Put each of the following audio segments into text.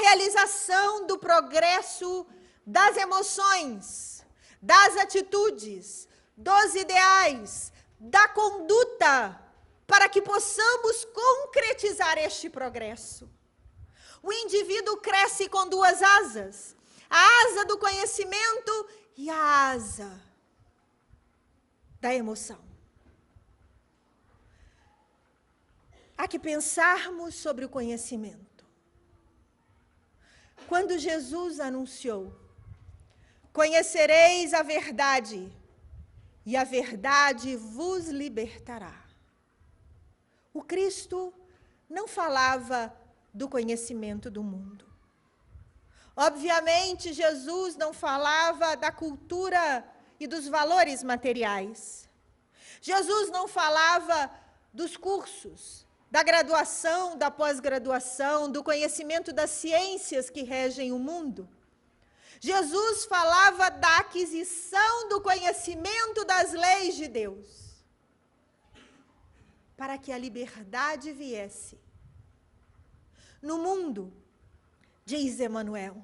realização do progresso das emoções, das atitudes, dos ideais, da conduta, para que possamos concretizar este progresso. O indivíduo cresce com duas asas, a asa do conhecimento e a asa da emoção. Há que pensarmos sobre o conhecimento. Quando Jesus anunciou: conhecereis a verdade, e a verdade vos libertará. O Cristo não falava do conhecimento do mundo. Obviamente, Jesus não falava da cultura e dos valores materiais. Jesus não falava dos cursos, da graduação, da pós-graduação, do conhecimento das ciências que regem o mundo. Jesus falava da aquisição do conhecimento das leis de Deus, para que a liberdade viesse. No mundo, diz Emmanuel,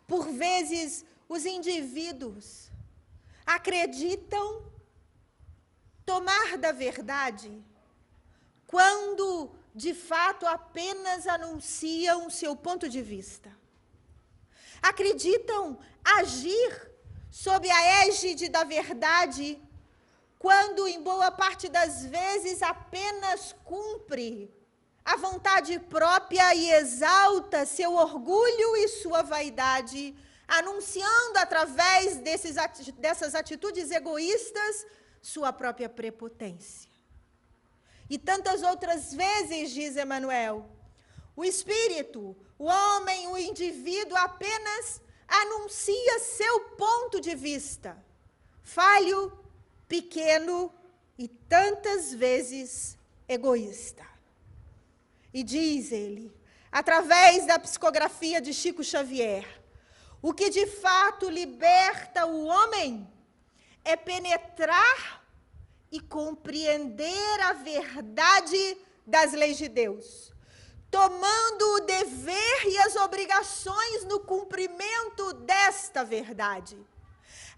por vezes os indivíduos acreditam tomar da verdade quando, de fato, apenas anunciam seu ponto de vista. Acreditam agir sob a égide da verdade quando, em boa parte das vezes, apenas cumpre a vontade própria e exalta seu orgulho e sua vaidade, anunciando através dessas atitudes egoístas sua própria prepotência. E tantas outras vezes, diz Emmanuel, o espírito, o homem, o indivíduo apenas anuncia seu ponto de vista, falho, pequeno e tantas vezes egoísta. E diz ele, através da psicografia de Chico Xavier, o que de fato liberta o homem é penetrar e compreender a verdade das leis de Deus, tomando o dever e as obrigações no cumprimento desta verdade.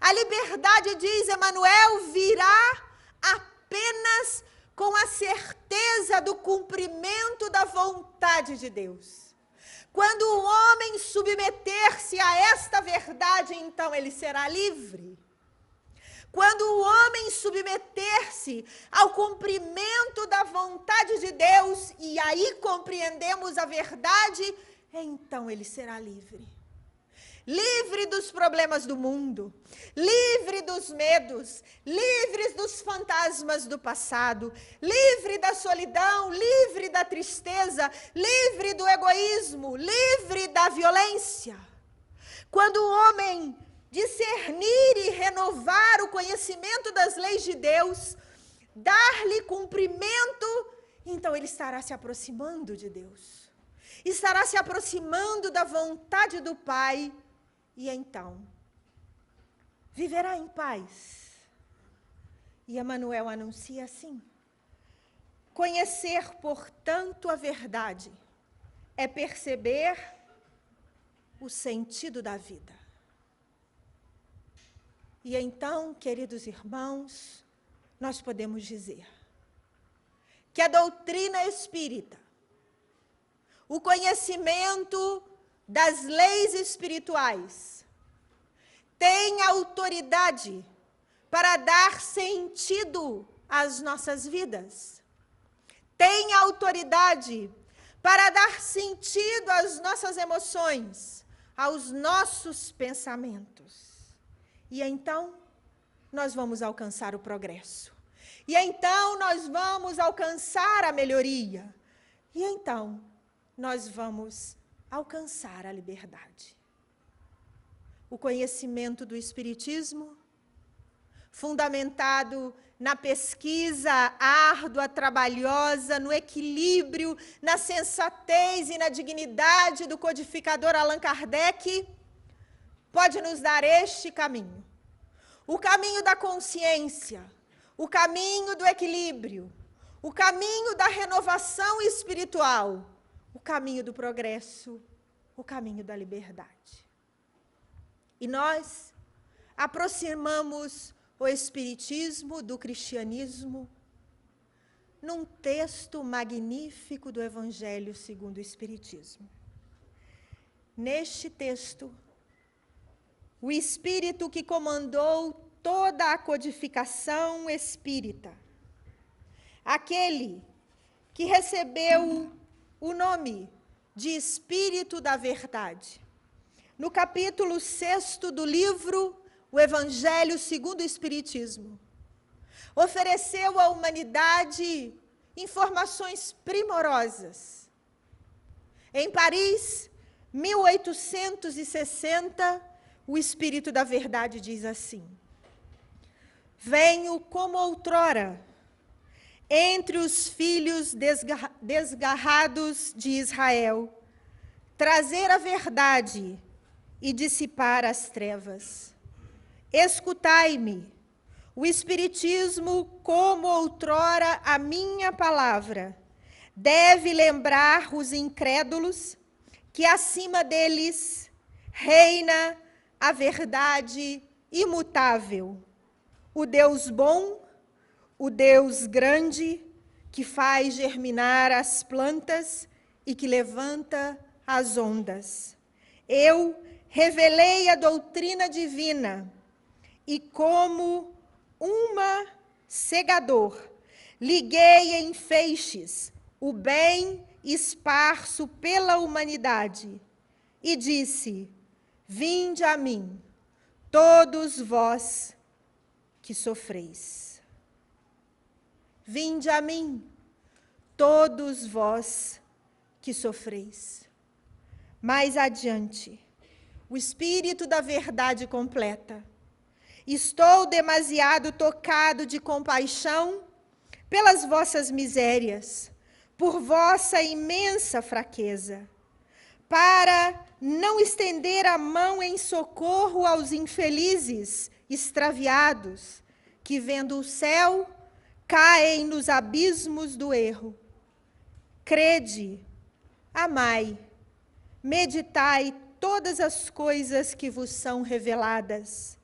A liberdade, diz Emmanuel, virá apenas com a certeza do cumprimento da vontade de Deus. Quando o homem submeter-se a esta verdade, então ele será livre. Quando o homem submeter-se ao cumprimento da vontade de Deus, e aí compreendemos a verdade, então ele será livre. Livre dos problemas do mundo, livre dos medos, livre dos fantasmas do passado, livre da solidão, livre da tristeza, livre do egoísmo, livre da violência. Quando o homem discernir e renovar o conhecimento das leis de Deus, dar-lhe cumprimento, então ele estará se aproximando de Deus, estará se aproximando da vontade do Pai, e então viverá em paz. E Emmanuel anuncia assim: conhecer, portanto, a verdade é perceber o sentido da vida. E então, queridos irmãos, nós podemos dizer que a doutrina espírita, o conhecimento das leis espirituais, tem autoridade para dar sentido às nossas vidas, tem autoridade para dar sentido às nossas emoções, aos nossos pensamentos. E então, nós vamos alcançar o progresso. E então, nós vamos alcançar a melhoria. E então, nós vamos alcançar a liberdade. O conhecimento do Espiritismo, fundamentado na pesquisa árdua, trabalhosa, no equilíbrio, na sensatez e na dignidade do codificador Allan Kardec, pode nos dar este caminho. O caminho da consciência, o caminho do equilíbrio, o caminho da renovação espiritual, o caminho do progresso o caminho da liberdade. E nós aproximamos o Espiritismo do cristianismo num texto magnífico do Evangelho segundo o Espiritismo. Neste texto, o Espírito que comandou toda a codificação espírita, aquele que recebeu o nome de Espírito da Verdade, no capítulo 6 do livro O Evangelho segundo o Espiritismo, ofereceu à humanidade informações primorosas. Em Paris, 1860, o Espírito da Verdade diz assim: venho como outrora, entre os filhos desgarrados de Israel, trazer a verdade e dissipar as trevas. Escutai-me, o Espiritismo, como outrora a minha palavra, deve lembrar os incrédulos que acima deles reina a verdade imutável, o Deus bom, o Deus grande, que faz germinar as plantas e que levanta as ondas. Eu revelei a doutrina divina e, como cegador, liguei em feixes o bem esparso pela humanidade e disse: vinde a mim, todos vós que sofreis. Vinde a mim, todos vós que sofreis. Mais adiante, o Espírito da Verdade completa: estou demasiado tocado de compaixão pelas vossas misérias, por vossa imensa fraqueza, para não estender a mão em socorro aos infelizes extraviados, que, vendo o céu, caem nos abismos do erro. Crede, amai, meditai todas as coisas que vos são reveladas.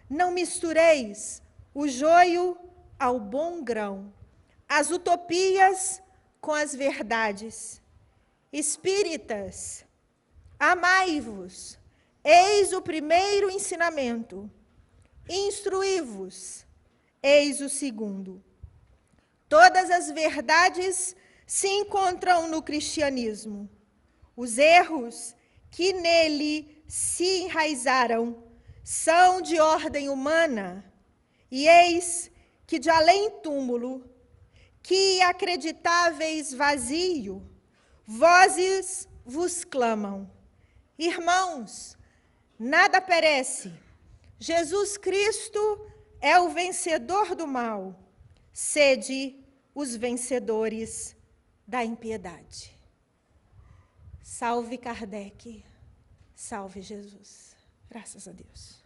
Não mistureis o joio ao bom grão, as utopias com as verdades. Espíritas, amai-vos, eis o primeiro ensinamento. Instruí-vos, eis o segundo. Todas as verdades se encontram no cristianismo. Os erros que nele se enraizaram são de ordem humana, e eis que de além-túmulo, que acreditáveis vazio, vozes vos clamam: irmãos, nada perece, Jesus Cristo é o vencedor do mal, sede os vencedores da impiedade. Salve Kardec, salve Jesus. Graças a Deus.